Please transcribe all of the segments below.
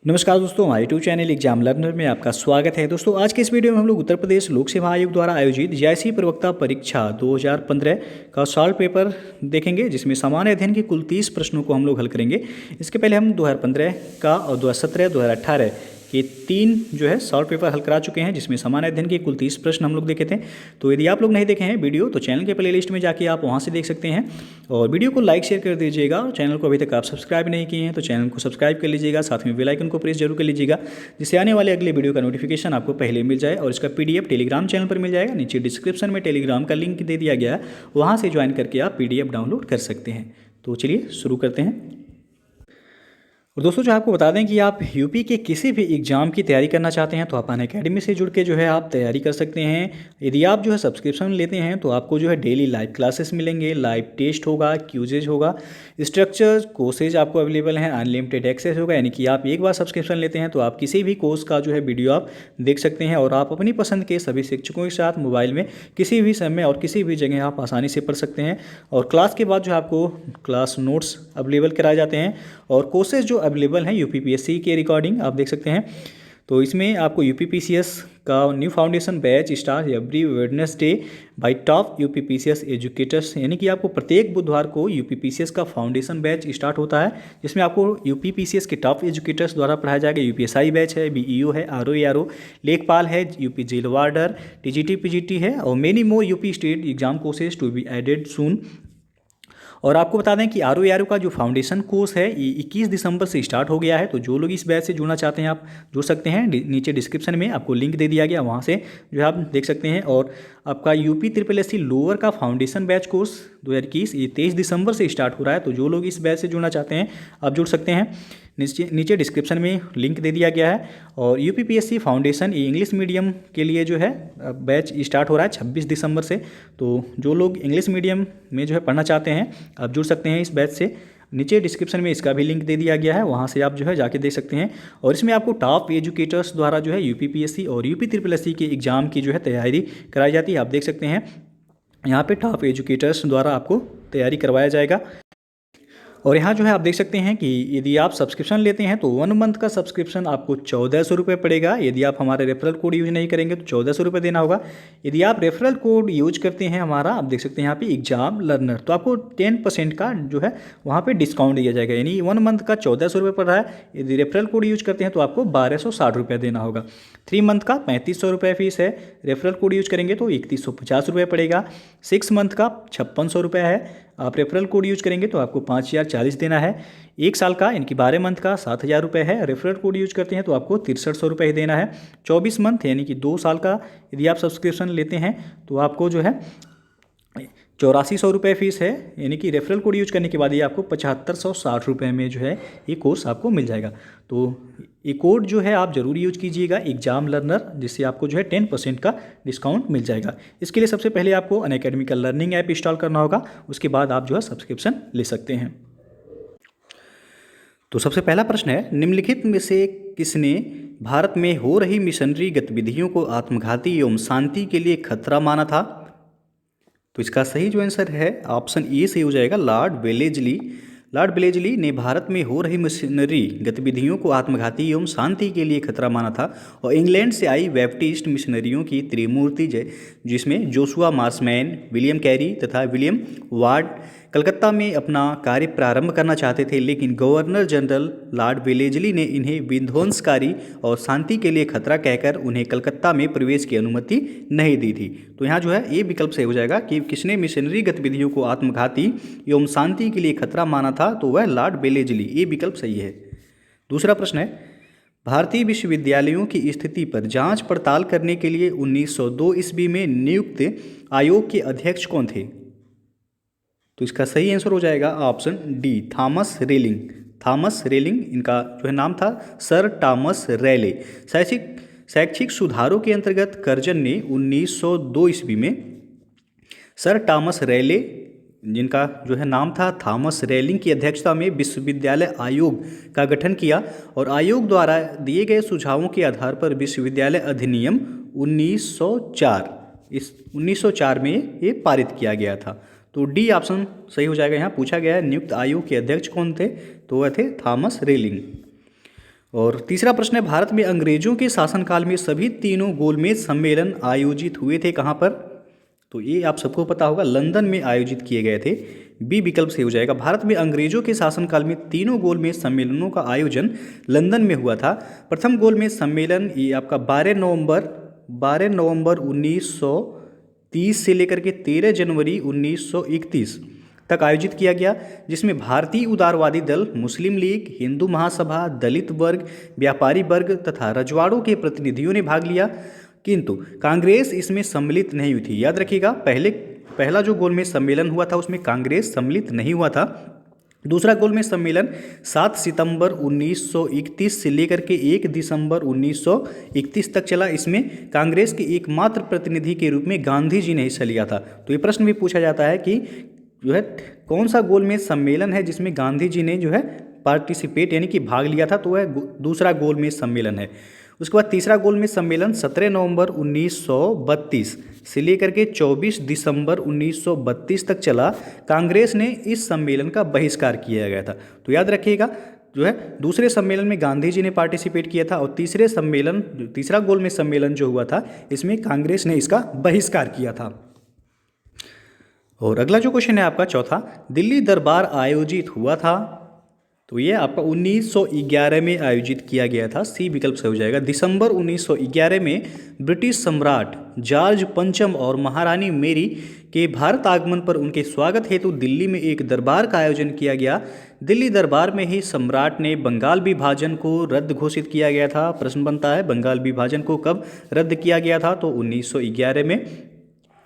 नमस्कार दोस्तों, हमारे यूट्यूब चैनल एग्जाम लर्नर में आपका स्वागत है। दोस्तों आज के इस वीडियो में हम लोग उत्तर प्रदेश लोक सेवा आयोग द्वारा आयोजित जेआईसी प्रवक्ता परीक्षा 2015 का सॉल्व पेपर देखेंगे, जिसमें सामान्य अध्ययन के कुल 30 प्रश्नों को हम लोग हल करेंगे। इसके पहले हम 2015 का और 2017 2018 के 3 जो है सॉल्व पेपर हल करा चुके हैं, जिसमें सामान्य अध्ययन के कुल 30 प्रश्न हम लोग देखे थे। तो यदि आप लोग नहीं देखे हैं वीडियो तो चैनल के प्लेलिस्ट में जाके आप वहां से देख सकते हैं। और वीडियो को लाइक शेयर कर दीजिएगा, और चैनल को अभी तक आप सब्सक्राइब नहीं किए हैं तो चैनल को सब्सक्राइब कर लीजिएगा, साथ में बेल आइकन को प्रेस जरूर कर लीजिएगा, जिससे आने वाले अगले वीडियो का नोटिफिकेशन आपको पहले मिल जाए। और इसका PDF टेलीग्राम चैनल पर मिल जाएगा, नीचे डिस्क्रिप्शन में टेलीग्राम का लिंक दे दिया गया है, वहाँ से ज्वाइन करके आप PDF डाउनलोड कर सकते हैं। तो चलिए शुरू करते हैं। और दोस्तों जो आपको बता दें कि आप यूपी के किसी भी एग्ज़ाम की तैयारी करना चाहते हैं तो आप अनअकैडमी से जुड़ के जो है आप तैयारी कर सकते हैं। यदि आप जो है सब्सक्रिप्शन लेते हैं तो आपको जो है डेली लाइव क्लासेस मिलेंगे, लाइव टेस्ट होगा, क्यूजेज होगा, स्ट्रक्चर कोर्सेज आपको अवेलेबल हैं, अनलिमिटेड एक्सेस होगा। यानी कि आप एक बार सब्सक्रिप्शन लेते हैं तो आप किसी भी कोर्स का जो है वीडियो आप देख सकते हैं, और आप अपनी पसंद के सभी शिक्षकों के साथ मोबाइल में किसी भी समय और किसी भी जगह आप आसानी से पढ़ सकते हैं। और क्लास के बाद जो है आपको क्लास नोट्स अवेलेबल कराए जाते हैं, और कोर्सेज जो अवेलेबल हैं UPPSC के रिकॉर्डिंग आप देख सकते हैं। तो इसमें आपको UPPCS का new foundation batch start every Wednesday bye top UPPCS educators, यानी कि आपको प्रत्येक बुधवार को UPPCS का फाउंडेशन बैच स्टार्ट होता है, जिसमें आपको UPPCS के टॉप एजुकेटर्स द्वारा पढ़ाया जाएगा। UPSI बैच है, BEO है, RO लेखपाल है, UP jail warder, TGT PGT है, और many more UP state exam courses to be added soon. और आपको बता दें कि RO का जो फाउंडेशन कोर्स है ये 21 दिसंबर से स्टार्ट हो गया है। तो जो लोग इस बैच से जुड़ना चाहते हैं आप जुड़ सकते हैं, नीचे डिस्क्रिप्शन में आपको लिंक दे दिया गया, वहाँ से जो है आप देख सकते हैं। और आपका UPSSC लोअर का फाउंडेशन बैच कोर्स 2021 ये 23 दिसंबर से स्टार्ट हो रहा है। तो जो लोग इस बैच से जुड़ना चाहते हैं आप जुड़ सकते हैं, नीचे डिस्क्रिप्शन में लिंक दे दिया गया है। और UPPSC फाउंडेशन इंग्लिश मीडियम के लिए जो है बैच स्टार्ट हो रहा है 26 दिसंबर से। तो जो लोग इंग्लिश मीडियम में जो है पढ़ना चाहते हैं आप जुड़ सकते हैं इस बैच से, नीचे डिस्क्रिप्शन में इसका भी लिंक दे दिया गया है, वहाँ से आप जो है जाके देख सकते हैं। और इसमें आपको टॉप एजुकेटर्स द्वारा जो है UPPSC और UPSSC के एग्ज़ाम की जो है तैयारी कराई जाती है। आप देख सकते हैं यहाँ पे टॉप एजुकेटर्स द्वारा आपको तैयारी करवाया जाएगा। और यहाँ जो है आप देख सकते हैं कि यदि आप सब्सक्रिप्शन लेते हैं तो 1 मंथ का सब्सक्रिप्शन आपको 1400 रुपये पड़ेगा। यदि आप हमारे रेफरल कोड यूज नहीं करेंगे तो 1400 रुपये देना होगा। यदि आप रेफरल कोड यूज करते हैं हमारा, आप देख सकते हैं यहाँ पे एग्जाम लर्नर, तो आपको 10% का जो है वहाँ पे डिस्काउंट दिया जाएगा। यानी 1 मंथ का 1400 रुपये पड़ रहा है, यदि रेफरल कोड यूज करते हैं तो आपको 1260 रुपये देना होगा। 3 मंथ का 3500 रुपये फीस है, रेफरल कोड यूज करेंगे तो 3150 रुपये पड़ेगा। 6 मंथ का 5600 रुपये है, आप रेफरल कोड यूज करेंगे तो आपको 5040 देना है। 1 साल का यानी कि 12 मंथ का 7000 रुपये है, रेफरल कोड यूज करते हैं तो आपको 6300 रुपये ही देना है। 24 मंथ यानी कि 2 साल का यदि आप सब्सक्रिप्शन लेते हैं तो आपको जो है 8400 रुपये फीस है, यानी कि रेफरल कोड यूज करने के बाद ये आपको 7560 रुपये में जो है ये कोर्स आपको मिल जाएगा। तो ये कोड जो है आप जरूर यूज कीजिएगा एग्जाम लर्नर, जिससे आपको जो है 10% का डिस्काउंट मिल जाएगा। इसके लिए सबसे पहले आपको अनअकैडमी का लर्निंग ऐप इंस्टॉल करना होगा, उसके बाद आप जो है सब्सक्रिप्शन ले सकते हैं। तो सबसे पहला प्रश्न है, निम्नलिखित में से किसने भारत में हो रही मिशनरी गतिविधियों को आत्मघाती एवं शांति के लिए खतरा माना था? तो इसका सही जो आंसर है ऑप्शन ए से हो जाएगा लॉर्ड वेलेजली। लॉर्ड वेलेजली ने भारत में हो रही मिशनरी गतिविधियों को आत्मघाती एवं शांति के लिए खतरा माना था। और इंग्लैंड से आई बैप्टिस्ट मिशनरियों की त्रिमूर्ति जिसमें जोशुआ मार्समैन, विलियम कैरी तथा विलियम वार्ड कलकत्ता में अपना कार्य प्रारंभ करना चाहते थे, लेकिन गवर्नर जनरल लॉर्ड वेलेजली ने इन्हें विध्वंसकारी और शांति के लिए खतरा कहकर उन्हें कलकत्ता में प्रवेश की अनुमति नहीं दी थी। तो यहाँ जो है ये विकल्प सही हो जाएगा कि किसने मिशनरी गतिविधियों को आत्मघाती एवं शांति के लिए खतरा माना था, तो वह लॉर्ड वेलेजली, ये विकल्प सही है। दूसरा प्रश्न है, भारतीय विश्वविद्यालयों की स्थिति पर जांच पड़ताल करने के लिए 1902 ईस्वी में नियुक्त आयोग के अध्यक्ष कौन थे? तो इसका सही आंसर हो जाएगा option D, Thomas railing. Thomas railing इनका जो है नाम था, सर थॉमस रैले। शैक्षिक सुधारों के अंतर्गत कर्जन ने 1902 ईस्वी में सर थॉमस रैले, जिनका जो है नाम था थॉमस रेलिंग, की अध्यक्षता में विश्वविद्यालय आयोग का गठन किया। और आयोग द्वारा दिए गए सुझावों के आधार पर विश्वविद्यालय अधिनियम 1904 में ये पारित किया गया था। तो डी ऑप्शन सही हो जाएगा। यहाँ पूछा गया है नियुक्त आयोग के अध्यक्ष कौन थे, तो वह थे थॉमस रेलिंग। और तीसरा प्रश्न है, भारत में अंग्रेजों के शासनकाल में सभी तीनों गोलमेज सम्मेलन आयोजित हुए थे कहाँ पर? तो ये आप सबको पता होगा, लंदन में आयोजित किए गए थे। बी विकल्प से हो जाएगा। भारत में अंग्रेजों के शासनकाल में तीनों गोलमेज सम्मेलनों का आयोजन लंदन में हुआ था। प्रथम गोलमेज सम्मेलन ये आपका 12 नवंबर 1930 से लेकर के 13 जनवरी 1931 तक आयोजित किया गया, जिसमें भारतीय उदारवादी दल, मुस्लिम लीग, हिंदू महासभा, दलित वर्ग, व्यापारी वर्ग तथा रजवाड़ों के प्रतिनिधियों ने भाग लिया, किंतु कांग्रेस इसमें सम्मिलित नहीं हुई थी। याद रखिएगा, पहला जो गोलमेज सम्मेलन हुआ था उसमें कांग्रेस सम्मिलित नहीं हुआ था। दूसरा गोलमेज सम्मेलन 7 सितंबर 1931 से लेकर के 1 दिसंबर 1931 तक चला। इसमें कांग्रेस के एकमात्र प्रतिनिधि के रूप में गांधी जी ने हिस्सा लिया था। तो ये प्रश्न भी पूछा जाता है कि जो है कौन सा गोलमेज सम्मेलन है जिसमें गांधी जी ने जो है पार्टिसिपेट यानी कि भाग लिया था, तो वह दूसरा गोलमेज सम्मेलन है। उसके बाद तीसरा गोलमेज सम्मेलन 17 नवंबर 1932 से लेकर के 24 दिसंबर 1932 तक चला। कांग्रेस ने इस सम्मेलन का बहिष्कार किया गया था। तो याद रखिएगा, जो है दूसरे सम्मेलन में गांधी जी ने पार्टिसिपेट किया था और तीसरा गोलमेज सम्मेलन जो हुआ था इसमें कांग्रेस ने इसका बहिष्कार किया था। और अगला जो क्वेश्चन है आपका चौथा, दिल्ली दरबार आयोजित हुआ था, तो ये आपका 1911 में आयोजित किया गया था। सी विकल्प से हो जाएगा। दिसंबर 1911 में ब्रिटिश सम्राट जॉर्ज पंचम और महारानी मेरी के भारत आगमन पर उनके स्वागत हेतु दिल्ली में एक दरबार का आयोजन किया गया। दिल्ली दरबार में ही सम्राट ने बंगाल विभाजन को रद्द घोषित किया गया था। प्रश्न बनता है, बंगाल विभाजन को कब रद्द किया गया था? तो 1911 में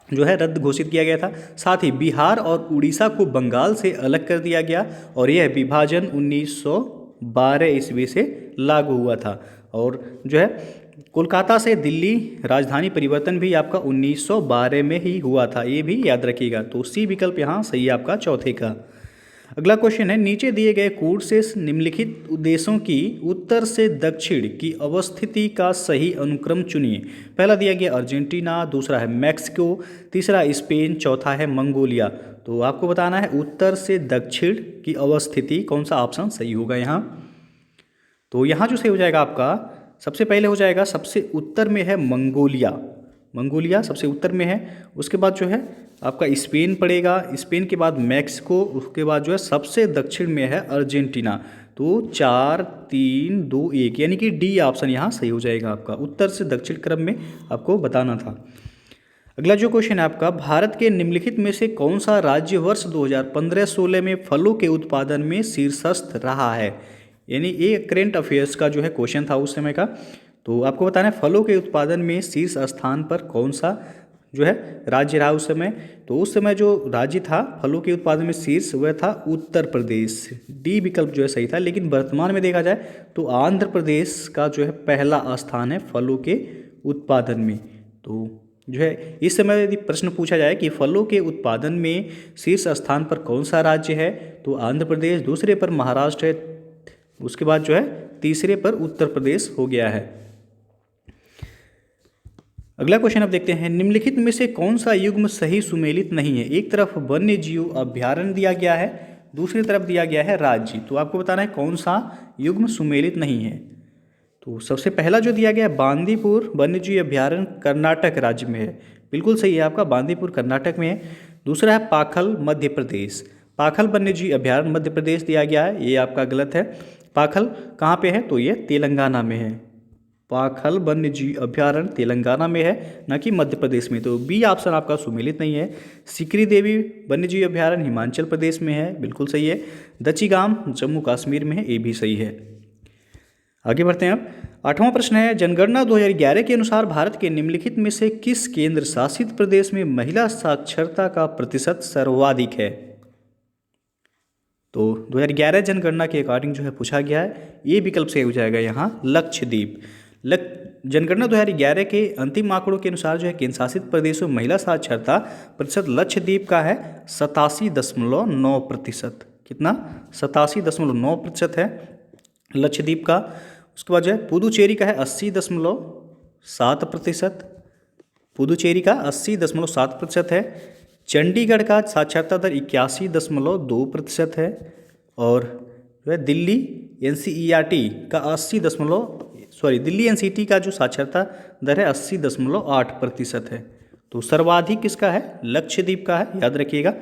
जो है रद्द घोषित किया गया था। साथ ही बिहार और उड़ीसा को बंगाल से अलग कर दिया गया और यह विभाजन 1912 ईस्वी से लागू हुआ था। और जो है कोलकाता से दिल्ली राजधानी परिवर्तन भी आपका 1912 में ही हुआ था, ये भी याद रखिएगा। तो सी विकल्प यहाँ सही है आपका चौथे का। अगला क्वेश्चन है, नीचे दिए गए कोड से निम्नलिखित देशों की उत्तर से दक्षिण की अवस्थिति का सही अनुक्रम चुनिए। पहला दिया गया अर्जेंटीना, दूसरा है मैक्सिको, तीसरा स्पेन, चौथा है मंगोलिया। तो आपको बताना है उत्तर से दक्षिण की अवस्थिति, कौन सा ऑप्शन सही होगा यहाँ? तो यहाँ जो सही हो जाएगा आपका, सबसे पहले हो जाएगा, सबसे उत्तर में है मंगोलिया सबसे उत्तर में है। उसके बाद जो है आपका स्पेन पड़ेगा, स्पेन के बाद मैक्सिको, उसके बाद जो है सबसे दक्षिण में है अर्जेंटीना। तो 4 3 2 1 यानी कि डी ऑप्शन यहाँ सही हो जाएगा आपका। उत्तर से दक्षिण क्रम में आपको बताना था। अगला जो क्वेश्चन है आपका, भारत के निम्नलिखित में से कौन सा राज्य वर्ष 2015-16 में फलों के उत्पादन में शीर्षस्थ रहा है? यानी ये करेंट अफेयर्स का जो है क्वेश्चन था उस समय का। तो आपको बताना है फलों के उत्पादन में शीर्ष स्थान पर कौन सा जो है राज्य रहा उस समय। तो उस समय जो राज्य था फलों के उत्पादन में शीर्ष, वह था उत्तर प्रदेश। डी विकल्प जो है सही था। लेकिन वर्तमान में देखा जाए तो आंध्र प्रदेश का जो है पहला स्थान है फलों के उत्पादन में। तो जो है इस समय यदि प्रश्न पूछा जाए कि फलों के उत्पादन में शीर्ष स्थान पर कौन सा राज्य है, तो आंध्र प्रदेश, दूसरे पर महाराष्ट्र है, उसके बाद जो है तीसरे पर उत्तर प्रदेश हो गया है। अगला क्वेश्चन अब देखते हैं, निम्नलिखित में से कौन सा युग्म सही सुमेलित नहीं है? एक तरफ वन्य जीव अभ्यारण्य दिया गया है, दूसरी तरफ दिया गया है राज्य। तो आपको बताना है कौन सा युग्म सुमेलित नहीं है। तो सबसे पहला जो दिया गया है बांदीपुर वन्य जीव अभ्यारण्य कर्नाटक राज्य में है, बिल्कुल सही है आपका, बांदीपुर कर्नाटक में है। दूसरा है पाखल मध्य प्रदेश, पाखल वन्य जीव अभ्यारण्य मध्य प्रदेश दिया गया है, ये आपका गलत है। पाखल कहाँ पे है? तो ये तेलंगाना में है। पाखल वन्य जीव अभ्यारण्य तेलंगाना में है, न कि मध्य प्रदेश में। तो बी ऑप्शन आपका सुमेलित नहीं है। सिकरी देवी वन्य जीव अभ्यारण्य हिमाचल प्रदेश में है, बिल्कुल सही है। दचीगाम जम्मू कश्मीर में है, ये भी सही है। आगे बढ़ते हैं अब। 8वां प्रश्न है, जनगणना 2011 के अनुसार भारत के निम्नलिखित में से किस केंद्र शासित प्रदेश में महिला साक्षरता का प्रतिशत सर्वाधिक है? तो 2011 जनगणना के अकॉर्डिंग जो है पूछा गया है, ये विकल्प सही हो जाएगा यहाँ लक्षद्वीप। जनगणना 2011 के अंतिम आंकड़ों के अनुसार जो है केंद्र शासित प्रदेशों में महिला साक्षरता प्रतिशत लक्षद्वीप का है 87.9%। कितना? 87.9% है लक्षद्वीप का। उसके बाद जो है पुदुचेरी का है 80.7%, पुदुचेरी का 80.7% है। चंडीगढ़ का साक्षरता दर 81.2% है। और जो है दिल्ली एनसीईआरटी का 80 दिल्ली एनसीटी का जो साक्षरता दर है 80.8% है। तो सर्वाधिक किसका है? लक्षद्वीप का है, याद रखिएगा।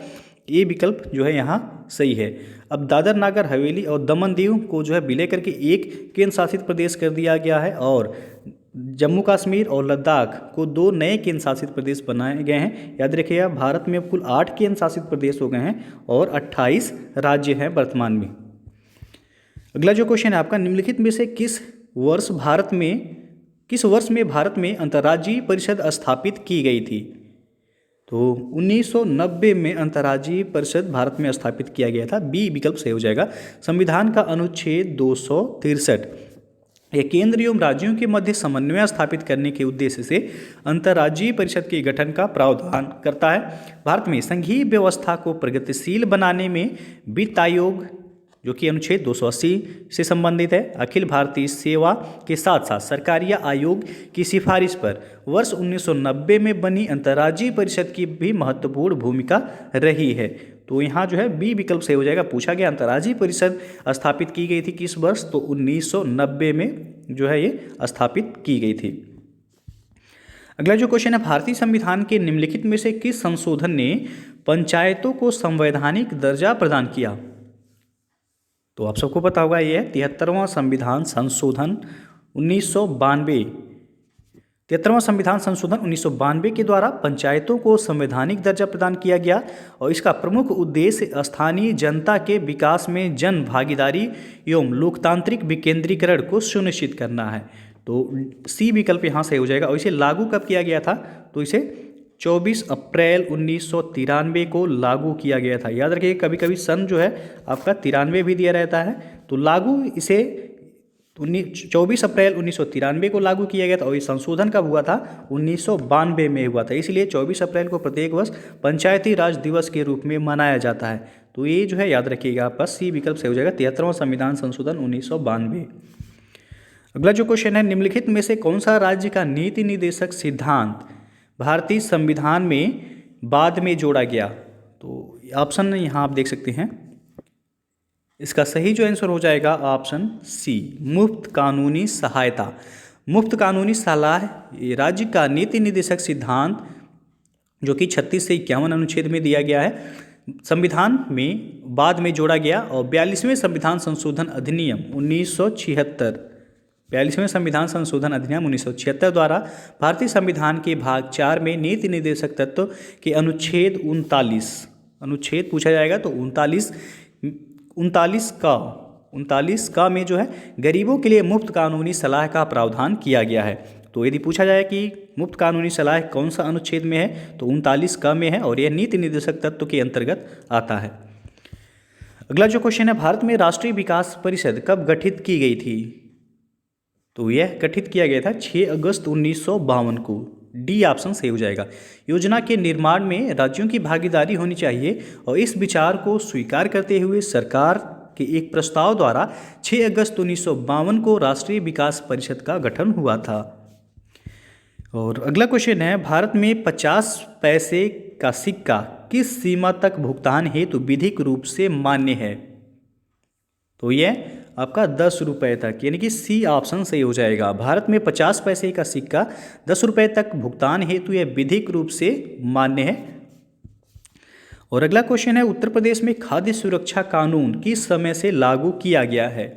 ये विकल्प जो है यहाँ सही है। अब दादर नागर हवेली और दमन दीव को जो है विलय करके एक केंद्र शासित प्रदेश कर दिया गया है और जम्मू कश्मीर और लद्दाख को 2 नए केंद्र शासित प्रदेश बनाए गए हैं। याद रखिएगा, भारत में अब कुल 8 केंद्र शासित प्रदेश हो गए हैं और 28 राज्य हैं वर्तमान में। अगला जो क्वेश्चन है आपका, निम्नलिखित में से किस वर्ष में भारत में अंतर्राज्यीय परिषद स्थापित की गई थी? तो 1990 में अंतर्राज्यीय परिषद भारत में स्थापित किया गया था। बी विकल्प सही हो जाएगा। संविधान का अनुच्छेद 263 यह केंद्र एवं राज्यों के मध्य समन्वय स्थापित करने के उद्देश्य से अंतर्राज्यीय परिषद के गठन का प्रावधान करता है। भारत में संघीय व्यवस्था को प्रगतिशील बनाने में वित्त आयोग, जो कि अनुच्छेद 280 से संबंधित है, अखिल भारतीय सेवा के साथ साथ सरकारिया आयोग की सिफारिश पर वर्ष 1990 में बनी अंतर्राज्यीय परिषद की भी महत्वपूर्ण भूमिका रही है। तो यहाँ जो है बी विकल्प सही हो जाएगा। पूछा गया अंतर्राज्यीय परिषद स्थापित की गई थी किस वर्ष? तो 1990 में जो है ये स्थापित की गई थी। अगला जो क्वेश्चन है, भारतीय संविधान के निम्नलिखित में से किस संशोधन ने पंचायतों को संवैधानिक दर्जा प्रदान किया? तो आप सबको पता होगा ये 73वां संविधान संशोधन 1992। 73वां संविधान संशोधन 1992 के द्वारा पंचायतों को संवैधानिक दर्जा प्रदान किया गया और इसका प्रमुख उद्देश्य स्थानीय जनता के विकास में जन भागीदारी एवं लोकतांत्रिक विकेंद्रीकरण को सुनिश्चित करना है। तो सी विकल्प यहाँ से हो जाएगा। और इसे लागू कब किया गया था? तो इसे 24 अप्रैल 1993 को लागू किया गया था। याद रखिए, कभी कभी सन जो है आपका 93 भी दिया रहता है, तो लागू इसे 24 अप्रैल 1993 को लागू किया गया था और ये संशोधन कब हुआ था? 1992 में हुआ था। इसलिए 24 अप्रैल को प्रत्येक वर्ष पंचायती राज दिवस के रूप में मनाया जाता है। तो ये जो है याद रखिएगा, आपका सी विकल्प से हो जाएगा 73वां संविधान संशोधन 1992। अगला जो क्वेश्चन है, निम्नलिखित में से कौन सा राज्य का नीति निर्देशक सिद्धांत भारतीय संविधान में बाद में जोड़ा गया? तो ऑप्शन यहाँ आप देख सकते हैं, इसका सही जो आंसर हो जाएगा ऑप्शन सी, मुफ्त कानूनी सहायता। मुफ्त कानूनी सलाह ये राज्य का नीति निर्देशक सिद्धांत जो कि 36 से 51 अनुच्छेद में दिया गया है, संविधान में बाद में जोड़ा गया और 42वें संविधान संशोधन अधिनियम 1976 42वें संविधान संशोधन अधिनियम 1976 द्वारा भारतीय संविधान के भाग 4 में नीति निर्देशक तत्व के अनुच्छेद 39 पूछा जाएगा, तो 39 का में जो है गरीबों के लिए मुफ्त कानूनी सलाह का प्रावधान किया गया है। तो यदि पूछा जाए कि मुफ्त कानूनी सलाह कौन सा अनुच्छेद में है, तो 39 का में है और यह नीति निर्देशक तत्व के अंतर्गत आता है। अगला जो क्वेश्चन है, भारत में राष्ट्रीय विकास परिषद कब गठित की गई थी? तो यह गठित किया गया था 6 अगस्त 1952 को। डी ऑप्शन सही हो जाएगा। योजना के निर्माण में राज्यों की भागीदारी होनी चाहिए और इस विचार को स्वीकार करते हुए सरकार के एक प्रस्ताव द्वारा 6 अगस्त 1952 को राष्ट्रीय विकास परिषद का गठन हुआ था। और अगला क्वेश्चन है, भारत में 50 पैसे का सिक्का किस सीमा तक भुगतान हेतु विधिक रूप से मान्य है? तो यह आपका 10 रुपये तक, यानी कि सी ऑप्शन सही हो जाएगा। भारत में 50 पैसे का सिक्का 10 रुपये तक भुगतान हेतु यह विधिक रूप से मान्य है। और अगला क्वेश्चन है, उत्तर प्रदेश में खाद्य सुरक्षा कानून किस समय से लागू किया गया है?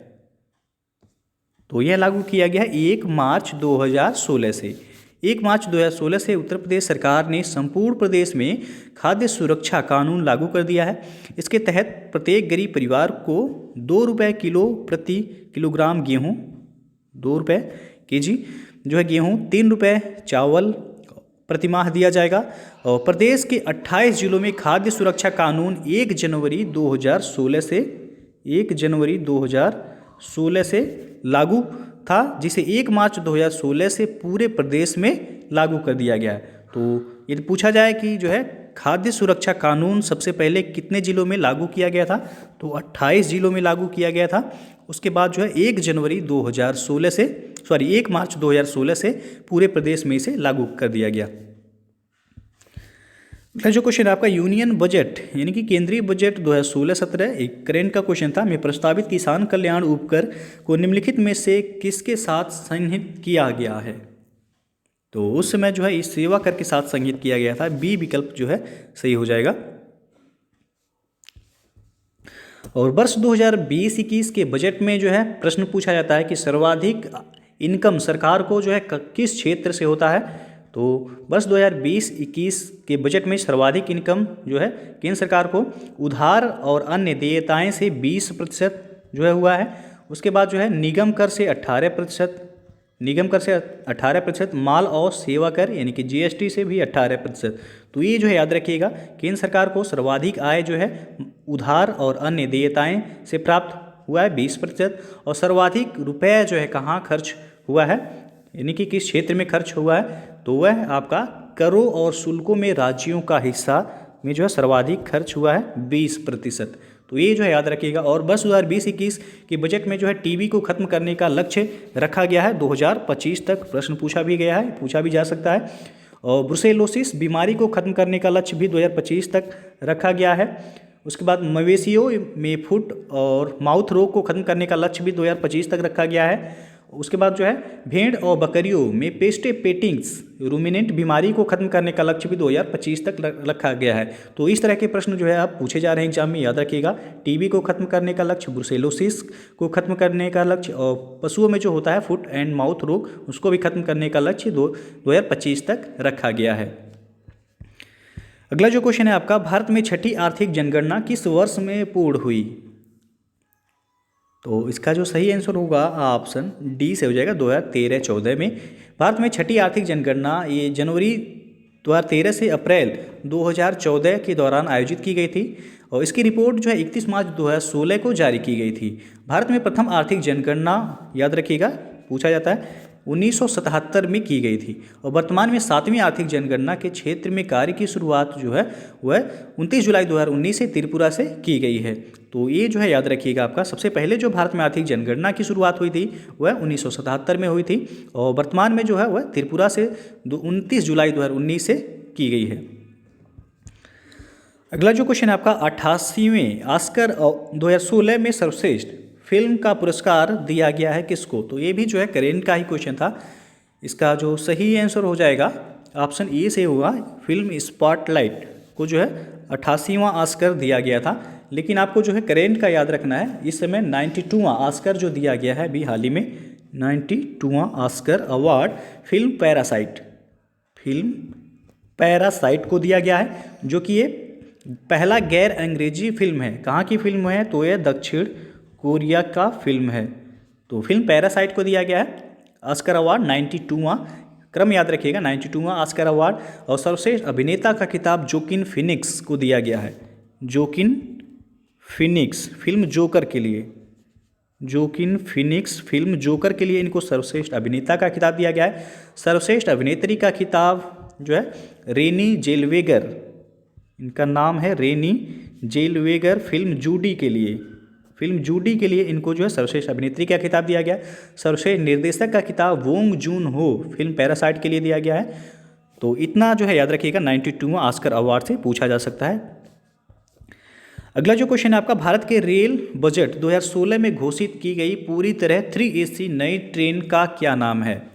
तो यह लागू किया गया 1 मार्च 2016 से। 1 मार्च 2016 से उत्तर प्रदेश सरकार ने संपूर्ण प्रदेश में खाद्य सुरक्षा कानून लागू कर दिया है। इसके तहत प्रत्येक गरीब परिवार को 2 रुपये किलो प्रति किलोग्राम गेहूँ, 2 रुपये केजी जो है गेहूँ, 3 रुपये चावल प्रतिमाह दिया जाएगा। और प्रदेश के 28 जिलों में खाद्य सुरक्षा कानून 1 जनवरी 2016 से लागू था, जिसे 1 मार्च 2016 से पूरे प्रदेश में लागू कर दिया गया है। तो यदि पूछा जाए कि जो है खाद्य सुरक्षा कानून सबसे पहले कितने जिलों में लागू किया गया था, तो 28 जिलों में लागू किया गया था। उसके बाद जो है 1 मार्च 2016 से पूरे प्रदेश में इसे लागू कर दिया गया। अगला जो क्वेश्चन है आपका यूनियन बजट यानी कि केंद्रीय बजट 2016-17 एक करेंट का क्वेश्चन था में प्रस्तावित किसान कल्याण उपकर को निम्नलिखित में से किसके साथ संहित किया गया है। तो उस समय जो है इस सेवा कर के साथ संहित किया गया था। बी विकल्प जो है सही हो जाएगा। और वर्ष 2020-21 के बजट में जो है प्रश्न पूछा जाता है कि सर्वाधिक इनकम सरकार को जो है किस क्षेत्र से होता है। तो वर्ष 2020-21 के बजट में सर्वाधिक इनकम जो है केंद्र सरकार को उधार और अन्य देयताएं से 20% जो है हुआ है। उसके बाद जो है निगम कर से 18%, माल और सेवा कर यानी कि जीएसटी से भी 18%। तो ये जो है याद रखिएगा, केंद्र सरकार को सर्वाधिक आय जो है उधार और अन्य देयताएं से प्राप्त हुआ है 20%, और सर्वाधिक रुपये जो है कहाँ खर्च हुआ है यानी कि किस क्षेत्र में खर्च हुआ है, तो वह आपका करों और शुल्कों में राज्यों का हिस्सा में जो है सर्वाधिक खर्च हुआ है 20%। तो ये जो है याद रखिएगा। और वर्ष 2020-21 के बजट में जो है टीबी को खत्म करने का लक्ष्य रखा गया है 2025 तक। प्रश्न पूछा भी गया है, पूछा भी जा सकता है। और ब्रुसेलोसिस बीमारी को खत्म करने का लक्ष्य भी 2025 तक रखा गया है। उसके बाद मवेशियों में फुट और माउथ रोग को खत्म करने का लक्ष्य भी 2025 तक रखा गया है। उसके बाद जो है भेड़ और बकरियों में पेस्टे पेटिंग्स रूमिनेंट बीमारी को खत्म करने का लक्ष्य भी 2025 तक रखा गया है। तो इस तरह के प्रश्न जो है आप पूछे जा रहे हैं एग्जाम में, याद रखिएगा। टीबी को खत्म करने का लक्ष्य, ब्रुसेलोसिस को खत्म करने का लक्ष्य, और पशुओं में जो होता है फुट एंड माउथ रोग उसको भी खत्म करने का लक्ष्य 2025 तक रखा गया है। अगला जो क्वेश्चन है आपका, भारत में छठी आर्थिक जनगणना किस वर्ष में पूर्ण हुई। तो इसका जो सही आंसर होगा ऑप्शन डी से हो जाएगा 2013-14 में। भारत में छठी आर्थिक जनगणना ये जनवरी 2013 से अप्रैल 2014 के दौरान आयोजित की गई थी, और इसकी रिपोर्ट जो है 31 मार्च 2016 को जारी की गई थी। भारत में प्रथम आर्थिक जनगणना, याद रखिएगा पूछा जाता है, 1977 में की गई थी, और वर्तमान में 7वीं आर्थिक जनगणना के क्षेत्र में कार्य की शुरुआत जो है वह 29 जुलाई 2019 से त्रिपुरा से की गई है। तो ये जो है याद रखिएगा आपका, सबसे पहले जो भारत में आर्थिक जनगणना की शुरुआत हुई थी वह 1977 में हुई थी, और वर्तमान में जो है वह त्रिपुरा से 29 जुलाई 2019 से की गई है। अगला जो क्वेश्चन है आपका, 88वें ऑस्कर 2016 में सर्वश्रेष्ठ फिल्म का पुरस्कार दिया गया है किसको। तो ये भी जो है करेंट का ही क्वेश्चन था। इसका जो सही आंसर हो जाएगा ऑप्शन ए से होगा, फिल्म स्पॉटलाइट को जो है 88वां ऑस्कर दिया गया था। लेकिन आपको जो है करेंट का याद रखना है, इस समय 92वां ऑस्कर जो दिया गया है अभी हाल ही में, 92वां ऑस्कर अवार्ड फिल्म पैरासाइट को दिया गया है, जो कि ये पहला गैर अंग्रेजी फिल्म है। कहाँ की फिल्म है, तो ये दक्षिण कोरिया का फिल्म है। तो फिल्म पैरासाइट को दिया गया है ऑस्कर अवार्ड 92वां, क्रम याद रखिएगा 92वां ऑस्कर अवार्ड। और सर्वश्रेष्ठ अभिनेता का खिताब जोकिन फिनिक्स को दिया गया है। जोकिन फिनिक्स फिल्म जोकर के लिए, जोकिन फिनिक्स फिल्म जोकर के लिए इनको सर्वश्रेष्ठ अभिनेता का खिताब दिया गया है। सर्वश्रेष्ठ अभिनेत्री का खिताब जो है रेनी जेलवेगर, इनका नाम है रेनी जेलवेगर, फिल्म जूडी के लिए इनको जो है सर्वश्रेष्ठ अभिनेत्री का खिताब दिया गया। सर्वश्रेष्ठ निर्देशक का खिताब वोंग जून हो फिल्म पैरासाइट के लिए दिया गया है। तो इतना जो है याद रखिएगा 92वां ऑस्कर अवार्ड से पूछा जा सकता है। अगला जो क्वेश्चन है आपका, भारत के रेल बजट 2016 में घोषित की गई पूरी तरह 3AC नई ट्रेन का क्या नाम है।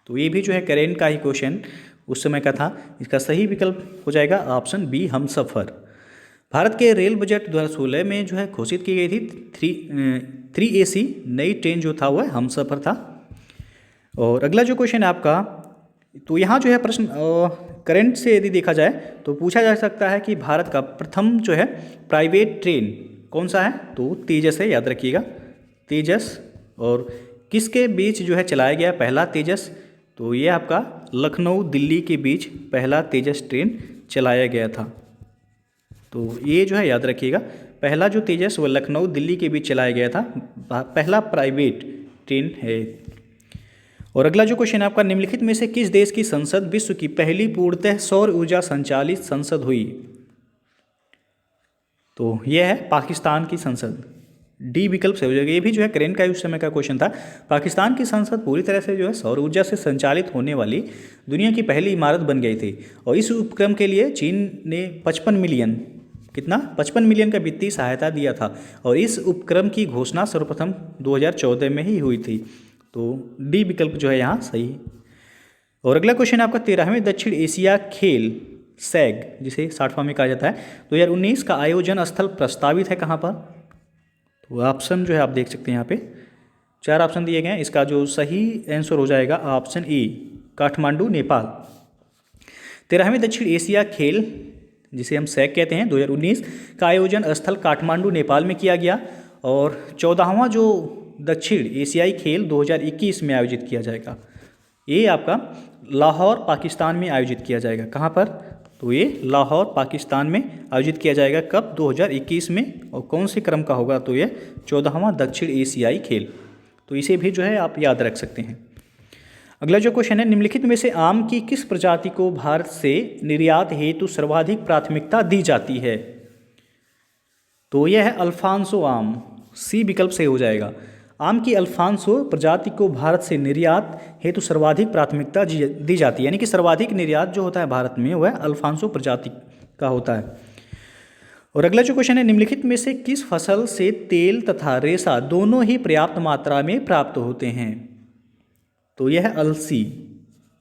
तो ये भी जो है करेंट का ही क्वेश्चन उस समय का था। इसका सही विकल्प हो जाएगा ऑप्शन बी, हमसफ़र। भारत के रेल बजट 2016 में जो है घोषित की गई थी 3AC नई ट्रेन जो था वह हमसफ़र था। और अगला जो क्वेश्चन है आपका, तो यहाँ जो है प्रश्न करंट से यदि देखा जाए तो पूछा जा सकता है कि भारत का प्रथम जो है प्राइवेट ट्रेन कौन सा है, तो तेजस है, याद रखिएगा तेजस। और किसके बीच जो है चलाया गया पहला तेजस, तो ये आपका लखनऊ दिल्ली के बीच पहला तेजस ट्रेन चलाया गया था। तो ये जो है याद रखिएगा, पहला जो तेजस वह लखनऊ दिल्ली के बीच चलाया गया था, पहला प्राइवेट ट्रेन है। और अगला जो क्वेश्चन है आपका, निम्नलिखित में से किस देश की संसद विश्व की पहली पूर्णतः सौर ऊर्जा संचालित संसद हुई। तो यह है पाकिस्तान की संसद। डी विकल्प से हो जाएगा। ये भी जो है करेंट का उस समय का क्वेश्चन था। पाकिस्तान की संसद पूरी तरह से जो है सौर ऊर्जा से संचालित होने वाली दुनिया की पहली इमारत बन गई थी और इस उपक्रम के लिए चीन ने 55 मिलियन, कितना 55 मिलियन का वित्तीय सहायता दिया था और इस उपक्रम की घोषणा सर्वप्रथम 2014 में ही हुई थी। तो डी विकल्प जो है यहाँ सही। और अगला क्वेश्चन आपका 13वें दक्षिण एशिया खेल सैग, जिसे 60वां में कहा जाता है, 2019 का आयोजन स्थल प्रस्तावित है कहाँ पर? तो ऑप्शन जो है आप देख सकते हैं यहाँ पे 4 ऑप्शन दिए गए हैं। इसका जो सही आंसर हो जाएगा ऑप्शन ए, काठमांडू, नेपाल। 13वें दक्षिण एशिया खेल, जिसे हम सैग कहते हैं, 2019 का आयोजन स्थल काठमांडू, नेपाल में किया गया और 14वां जो दक्षिण एशियाई खेल 2021 में आयोजित किया जाएगा। ये आपका लाहौर, पाकिस्तान में आयोजित किया जाएगा। कहाँ पर? तो ये लाहौर, पाकिस्तान में आयोजित किया जाएगा। कब? 2021 में। और कौन से क्रम का होगा? तो ये 14वां दक्षिण एशियाई खेल। तो इसे भी जो है आप याद रख सकते हैं। अगला जो क्वेश्चन है, निम्नलिखित में से आम की किस प्रजाति को भारत से निर्यात हेतु सर्वाधिक प्राथमिकता दी जाती है? तो यह है अल्फांसो आम, सी विकल्प से हो जाएगा। आम की अल्फांसो प्रजाति को भारत से निर्यात हेतु सर्वाधिक प्राथमिकता दी जाती है, यानी कि सर्वाधिक निर्यात जो होता है भारत में वह अल्फांसो प्रजाति का होता है। और अगला जो क्वेश्चन है, निम्नलिखित में से किस फसल से तेल तथा रेशा दोनों ही पर्याप्त मात्रा में प्राप्त होते हैं? तो यह है अलसी,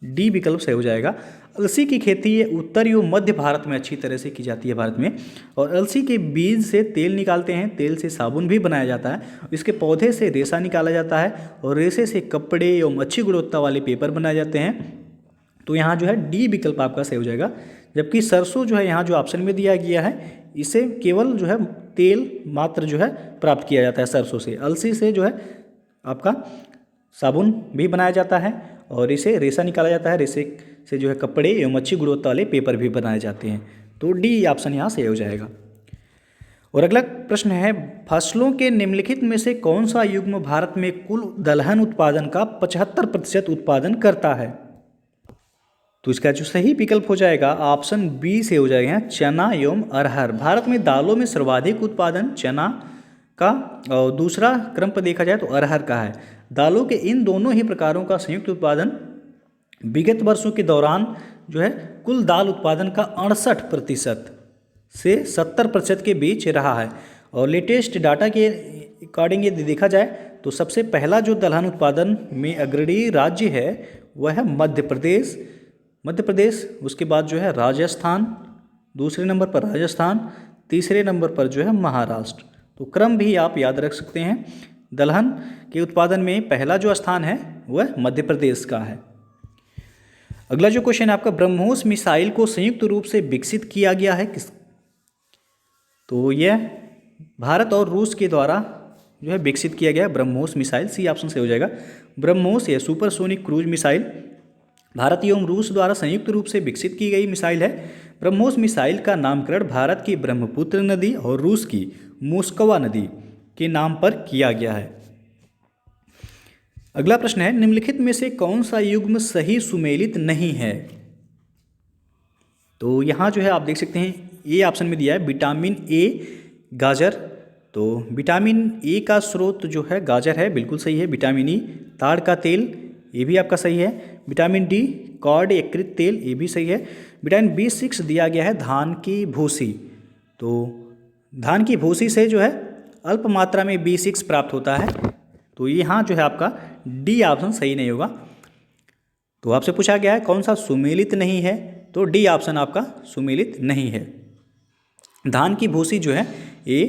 डी विकल्प से हो जाएगा। अलसी की खेती उत्तरी और मध्य भारत में अच्छी तरह से की जाती है भारत में। और अलसी के बीज से तेल निकालते हैं, तेल से साबुन भी बनाया जाता है। इसके पौधे से रेशा निकाला जाता है और रेशे से कपड़े एवं अच्छी गुणवत्ता वाले पेपर बनाए जाते हैं। तो यहाँ जो है डी विकल्प आपका सही हो जाएगा। जबकि सरसों जो है यहाँ जो ऑप्शन में दिया गया है, इसे केवल जो है तेल मात्र जो है प्राप्त किया जाता है सरसों से। अलसी से जो है आपका साबुन भी बनाया जाता है और इसे रेशा निकाला जाता है, रेशे से जो है कपड़े एवं अच्छी गुणवत्ता वाले पेपर भी बनाए जाते हैं। तो डी ऑप्शन यहाँ सही हो जाएगा। और अगला प्रश्न है, फसलों के निम्नलिखित में से कौन सा युग्म भारत में कुल दलहन उत्पादन का 75% उत्पादन करता है? तो इसका जो सही विकल्प हो जाएगा ऑप्शन बी से हो जाएगा, चना एवं अरहर। भारत में दालों में सर्वाधिक उत्पादन चना का और दूसरा क्रम पर देखा जाए तो अरहर का है। दालों के इन दोनों ही प्रकारों का संयुक्त उत्पादन विगत वर्षों के दौरान जो है कुल दाल उत्पादन का 68% से 70% के बीच रहा है। और लेटेस्ट डाटा के अकॉर्डिंग यदि देखा जाए तो सबसे पहला जो दलहन उत्पादन में अग्रणी राज्य है वह है मध्य प्रदेश, उसके बाद जो है राजस्थान, दूसरे नंबर पर राजस्थान, तीसरे नंबर पर जो है महाराष्ट्र। तो क्रम भी आप याद रख सकते हैं। दलहन के उत्पादन में पहला जो स्थान है वह मध्य प्रदेश का है। अगला जो क्वेश्चन है आपका, ब्रह्मोस मिसाइल को संयुक्त रूप से विकसित किया गया है किस? तो यह भारत और रूस के द्वारा जो है विकसित किया गया ब्रह्मोस मिसाइल, सी ऑप्शन से हो जाएगा। ब्रह्मोस या सुपरसोनिक क्रूज मिसाइल भारत एवं रूस द्वारा संयुक्त रूप से विकसित की गई मिसाइल है। ब्रह्मोस मिसाइल का नामकरण भारत की ब्रह्मपुत्र नदी और रूस की मोस्कवा नदी के नाम पर किया गया है। अगला प्रश्न है, निम्नलिखित में से कौन सा युग्म सही सुमेलित नहीं है? तो यहाँ जो है आप देख सकते हैं ए ऑप्शन में दिया है विटामिन ए गाजर। तो विटामिन ए का स्रोत जो है गाजर है, बिल्कुल सही है। विटामिन ई ताड़ का तेल, ये भी आपका सही है। विटामिन डी कॉर्ड यकृत तेल, ये भी सही है। विटामिन B6 दिया गया है धान की भूसी। तो धान की भूसी से जो है अल्प मात्रा में B6 प्राप्त होता है। तो यहाँ जो है आपका डी ऑप्शन सही नहीं होगा। तो आपसे पूछा गया है कौन सा सुमेलित नहीं है, तो डी ऑप्शन आपका सुमेलित नहीं है। धान की भूसी जो है ये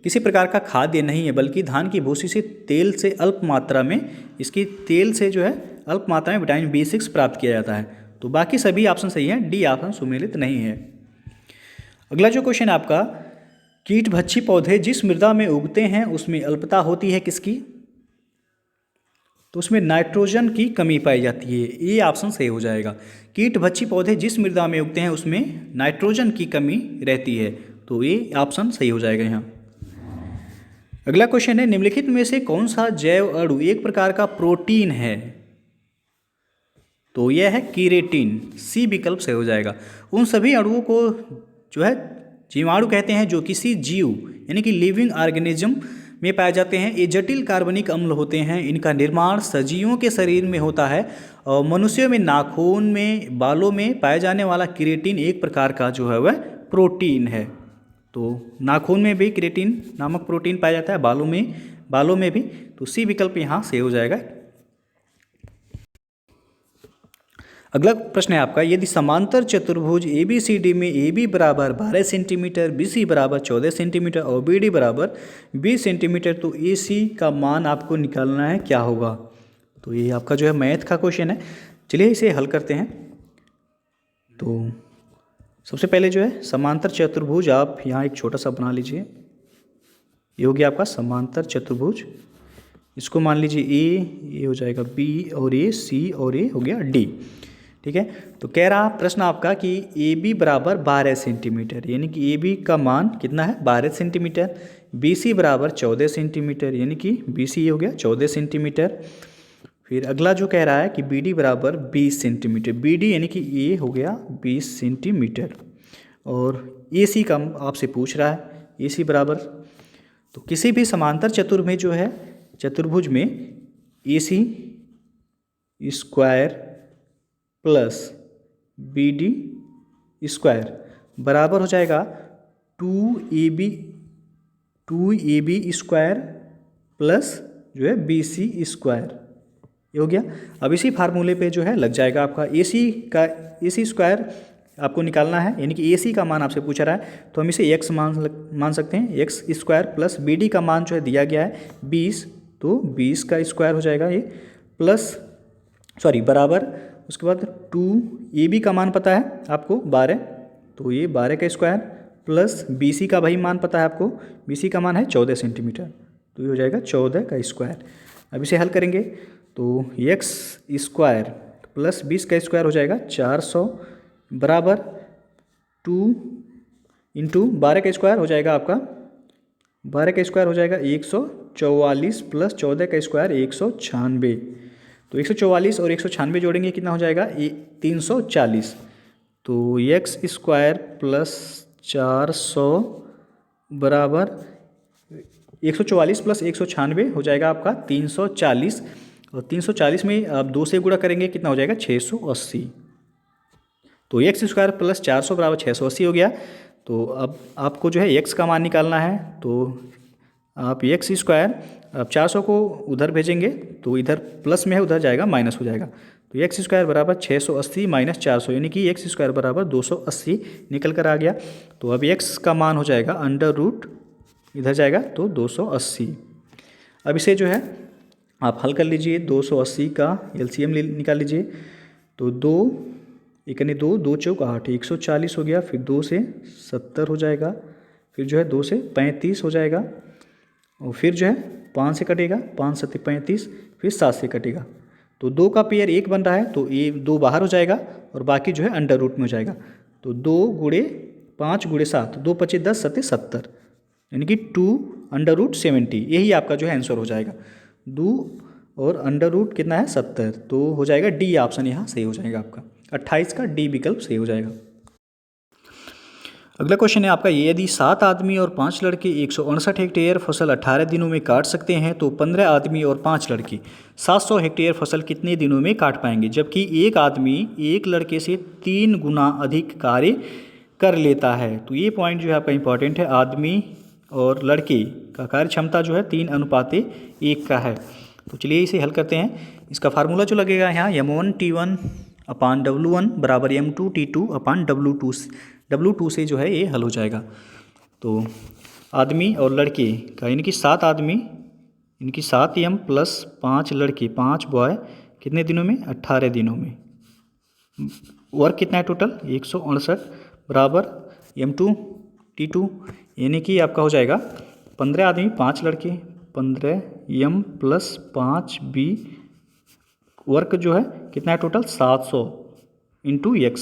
किसी प्रकार का खाद्य नहीं है, बल्कि धान की भूसी से तेल से अल्प मात्रा में इसकी तेल से जो है अल्प मात्रा में विटामिन B6 प्राप्त किया जाता है। तो बाकी सभी ऑप्शन सही हैं, डी ऑप्शन सुमेलित नहीं है। अगला जो क्वेश्चन है आपका, कीटभक्षी पौधे जिस मृदा में उगते हैं उसमें अल्पता होती है किसकी? तो उसमें नाइट्रोजन की कमी पाई जाती है, ये ऑप्शन सही हो जाएगा। कीटभक्षी पौधे जिस मृदा में उगते हैं उसमें नाइट्रोजन की कमी रहती है, तो ये ऑप्शन सही हो जाएगा यहाँ। अगला क्वेश्चन है, निम्नलिखित में से कौन सा जैव अणु एक प्रकार का प्रोटीन है? तो यह है कीरेटिन, सी विकल्प से हो जाएगा। उन सभी अणुओं को जो है जीवाणु कहते हैं जो किसी जीव यानी कि लिविंग ऑर्गेनिज्म में पाए जाते हैं। ये जटिल कार्बनिक अम्ल होते हैं। इनका निर्माण सजीवों के शरीर में होता है और मनुष्यों में नाखून में, बालों में पाए जाने वाला केराटिन एक प्रकार का जो है वह प्रोटीन है। तो नाखून में भी केराटिन नामक प्रोटीन पाया जाता है, बालों में भी। तो सी विकल्प यहाँ सही हो जाएगा। अगला प्रश्न है आपका, यदि समांतर चतुर्भुज ABCD में AB बराबर 12 सेंटीमीटर, BC बराबर 14 सेंटीमीटर और BD बराबर 20 सेंटीमीटर, तो AC का मान आपको निकालना है, क्या होगा? तो ये आपका जो है मैथ का क्वेश्चन है। चलिए इसे हल करते हैं। तो सबसे पहले जो है समांतर चतुर्भुज आप यहाँ एक छोटा सा बना लीजिए। ये हो गया आपका समांतर चतुर्भुज। इसको मान लीजिए ये हो जाएगा B और ये C और ये हो गया D। ठीक है, तो कह रहा प्रश्न आपका कि AB बराबर 12 सेंटीमीटर, यानी कि AB का मान कितना है 12 सेंटीमीटर। BC बराबर 14 सेंटीमीटर, यानी कि BC ये हो गया 14 सेंटीमीटर। फिर अगला जो कह रहा है कि BD बराबर 20 सेंटीमीटर, BD यानी कि ये हो गया 20 सेंटीमीटर। और AC का आपसे पूछ रहा है, AC बराबर, तो किसी भी समांतर चतुर्भुज में AC square plus BD square बराबर हो जाएगा 2AB स्क्वायर प्लस जो है BC स्क्वायर। ये हो गया। अब इसी फार्मूले पे जो है लग जाएगा आपका AC स्क्वायर आपको निकालना है, यानी कि AC का मान आपसे पूछा रहा है, तो हम इसे x मान सकते हैं। x स्क्वायर प्लस BD का मान जो है दिया गया है 20, तो 20 का स्क्वायर हो जाएगा ये, प्लस बराबर, उसके बाद 2AB का मान पता है आपको 12, तो ये 12 का स्क्वायर प्लस BC का भाई मान पता है आपको, BC का मान है 14 सेंटीमीटर, तो ये हो जाएगा 14 का स्क्वायर। अब इसे हल करेंगे तो x स्क्वायर प्लस 20 का स्क्वायर हो जाएगा 400 बराबर 2 इंटू 12 का स्क्वायर हो जाएगा आपका, 12 का स्क्वायर हो जाएगा 144 प्लस 14 का स्क्वायर 196, तो 144 और 196 जोड़ेंगे कितना हो जाएगा 340। तो x स्क्वायर प्लस 400 बराबर 144 प्लस 196 हो जाएगा आपका 340, और 340 में आप 2 से गुणा करेंगे कितना हो जाएगा 680। तो x स्क्वायर प्लस 400 बराबर 680 हो गया। तो अब आपको जो है x का मान निकालना है, तो आप x स्क्वायर, अब 400 को उधर भेजेंगे तो इधर प्लस में है, उधर जाएगा माइनस हो जाएगा, तो x स्क्वायर बराबर 680 माइनस 400, यानी कि x स्क्वायर बराबर 280 निकल कर आ गया। तो अब x का मान हो जाएगा अंडर रूट, इधर जाएगा तो 280। अब इसे जो है आप हल कर लीजिए, 280 का LCM निकाल लीजिए। तो 2 1 2 2 चौक 8, 140 हो गया, फिर 2 से 70 हो जाएगा, फिर जो है 2 से 35 हो जाएगा, और फिर जो है 5 से कटेगा, 5 7 35, फिर 7 से कटेगा। तो 2 का पेयर 1 बन रहा है, तो ये 2 बाहर हो जाएगा और बाकी जो है अंडर रूट में हो जाएगा। तो 2 गुणे 5 गुणे 7, 2 5 10 7 70, यानी कि 2 अंडर रूट 70, यही आपका जो है आंसर हो जाएगा। 2 और अंडर रूट कितना है 70, तो हो जाएगा डी ऑप्शन यहाँ सही हो जाएगा आपका, 28 का डी विकल्प सही हो जाएगा। अगला क्वेश्चन है आपका, यदि 7 आदमी और 5 लड़के 168 हेक्टेयर फसल 18 दिनों में काट सकते हैं, तो 15 आदमी और 5 लड़के 700 हेक्टेयर फसल कितने दिनों में काट पाएंगे, जबकि एक आदमी एक लड़के से 3 गुना अधिक कार्य कर लेता है। तो ये पॉइंट जो है आपका इंपॉर्टेंट है, आदमी और लड़के का कार्य क्षमता जो है 3:1 का है। तो चलिए इसे हल करते हैं। इसका फार्मूला जो लगेगा यहाँ M1T1 अपान W1 बराबर M2T2 अपान W2 से जो है ये हल हो जाएगा। तो आदमी और लड़के का, यानी कि 7 आदमी, इनकी 7M प्लस 5 लड़के 5 बॉय कितने दिनों में 18 दिनों में, वर्क कितना है टोटल 168 बराबर M2T2, यानी कि आपका हो जाएगा 15 आदमी 5 लड़के 15M प्लस 5B, वर्क जो है कितना है टोटल 700 इंटू x,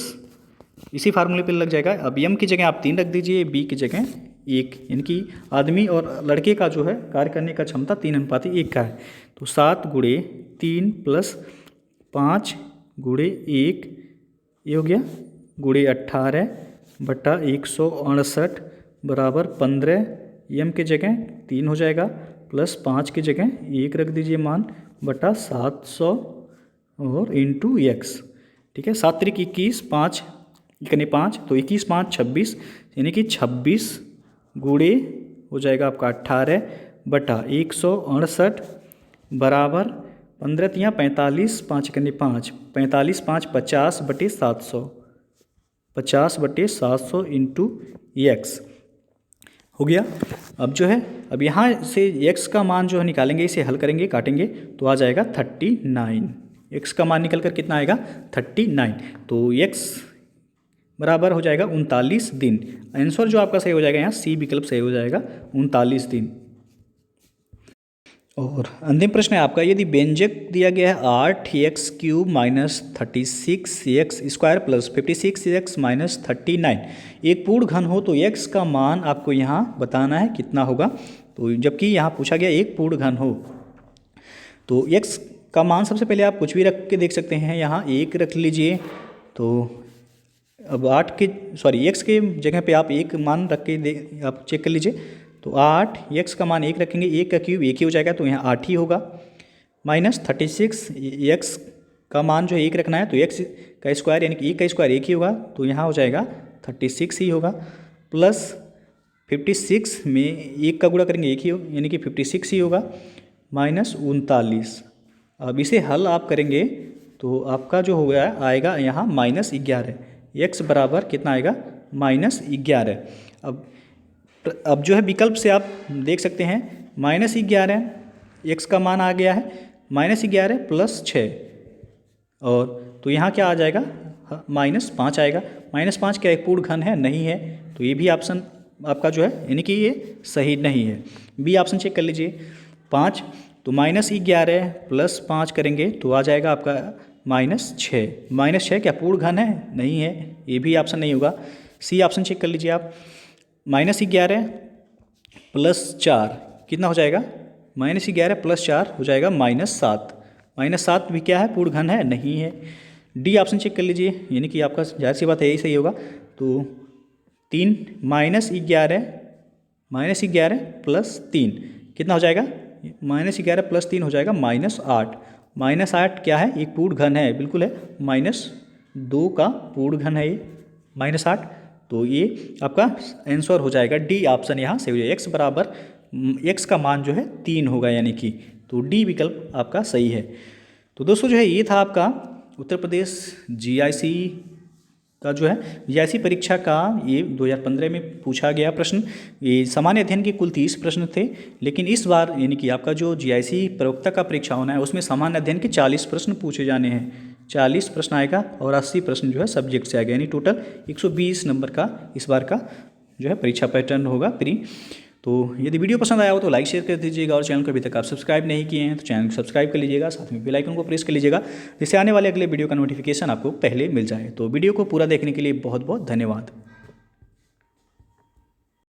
इसी फार्मूले पे लग जाएगा। अब m की जगह आप 3 रख दीजिए, b की जगह 1, यानी कि आदमी और लड़के का जो है कार्य करने का क्षमता 3:1 का है। तो 7 गुणे 3 प्लस 5 गुणे 1, ये हो गया गुणे 18 बटा 168 बराबर 15, m की जगह 3 हो जाएगा प्लस 5 की जगह 1 रख दीजिए मान बटा 700 और इंटू एक्स। ठीक है, 7 त्रिक 21, 5 यानी 5, तो 21 5 26, यानी कि 26 गुणे हो जाएगा आपका 18 बटा 168 बराबर 15 तियाँ 45, 5 यानी 5, 45 5 50 बटे 700, 50 बटे 700 इंटू एक्स हो गया। अब जो है, अब यहाँ से x का मान जो है निकालेंगे, इसे हल करेंगे, काटेंगे तो आ जाएगा 39। x का मान निकल कर कितना आएगा 39, तो x बराबर हो जाएगा 39 दिन। आंसर जो आपका सही हो जाएगा यहाँ सी विकल्प सही हो जाएगा 39 दिन। और अंतिम प्रश्न है आपका, यदि व्यंजक दिया गया है 8x³ minus 36x² plus 56x minus 39 एक पूर्ण घन हो तो x का मान आपको यहाँ बताना है कितना होगा। तो जबकि यहाँ पूछा गया एक पूर्ण घन हो तो x का मान सबसे पहले आप कुछ भी रख के देख सकते हैं, यहाँ 1 रख लीजिए। तो अब x के जगह पे आप 1 मान रख के आप चेक कर लीजिए। तो 8 x का मान 1 रखेंगे, 1 का क्यूब 1 ही हो जाएगा तो यहाँ 8 ही होगा। माइनस 36 x का मान जो है 1 रखना है तो x का स्क्वायर यानी कि 1 का स्क्वायर 1 ही होगा तो यहाँ हो जाएगा 36 ही होगा। प्लस 56 में 1 का गुणा करेंगे 1 ही यानी कि 56 ही होगा। माइनस 39, अब इसे हल आप करेंगे तो आपका जो हो गया आएगा यहाँ -11, x बराबर कितना आएगा -11। अब जो है विकल्प से आप देख सकते हैं -11 x का मान आ गया है, -11 प्लस 6 और तो यहाँ क्या आ जाएगा -5 आएगा। -5 क्या एक पूर्ण घन है? नहीं है, तो ये भी ऑप्शन आपका जो है यानी कि ये सही नहीं है। बी ऑप्शन चेक कर लीजिए। 5 तो -11 प्लस 5 करेंगे तो आ जाएगा आपका -6। -6 क्या पूर्ण घन है? नहीं है, ये भी ऑप्शन नहीं होगा। सी ऑप्शन चेक कर लीजिए आप। -11 प्लस 4 कितना हो जाएगा? -11 प्लस 4 हो जाएगा -7। -7 भी क्या है? पूर्ण घन है? नहीं है। डी ऑप्शन चेक कर लीजिए, यानी कि आपका जाहिर सी बात है यही सही होगा। तो 3 -11 प्लस 3 कितना हो जाएगा? -11 प्लस 3 हो जाएगा -8। -8 क्या है? एक पूर्ण घन है, बिल्कुल है। -2 का पूर्ण घन है ये -8, तो ये आपका आंसर हो जाएगा डी ऑप्शन यहाँ से हो जाएगा। x बराबर x का मान जो है 3 होगा, यानी कि तो डी विकल्प आपका सही है। तो दोस्तों जो है ये था आपका उत्तर प्रदेश GIC का जो है GIC परीक्षा का ये 2015 में पूछा गया प्रश्न। ये सामान्य अध्ययन के कुल 30 प्रश्न थे, लेकिन इस बार यानी कि आपका जो GIC प्रवक्ता का परीक्षा होना है उसमें सामान्य अध्ययन के 40 प्रश्न पूछे जाने हैं। 40 प्रश्न आएगा और 80 प्रश्न जो है सब्जेक्ट से आएगा, यानी टोटल 120 नंबर का इस बार का जो है परीक्षा पैटर्न होगा प्री। तो यदि वीडियो पसंद आया हो तो लाइक शेयर कर दीजिएगा, और चैनल को अभी तक आप सब्सक्राइब नहीं किए हैं तो चैनल को सब्सक्राइब कर लीजिएगा, साथ में बेल आइकन को प्रेस कर लीजिएगा, जिससे आने वाले अगले वीडियो का नोटिफिकेशन आपको पहले मिल जाए। तो वीडियो को पूरा देखने के लिए बहुत बहुत धन्यवाद।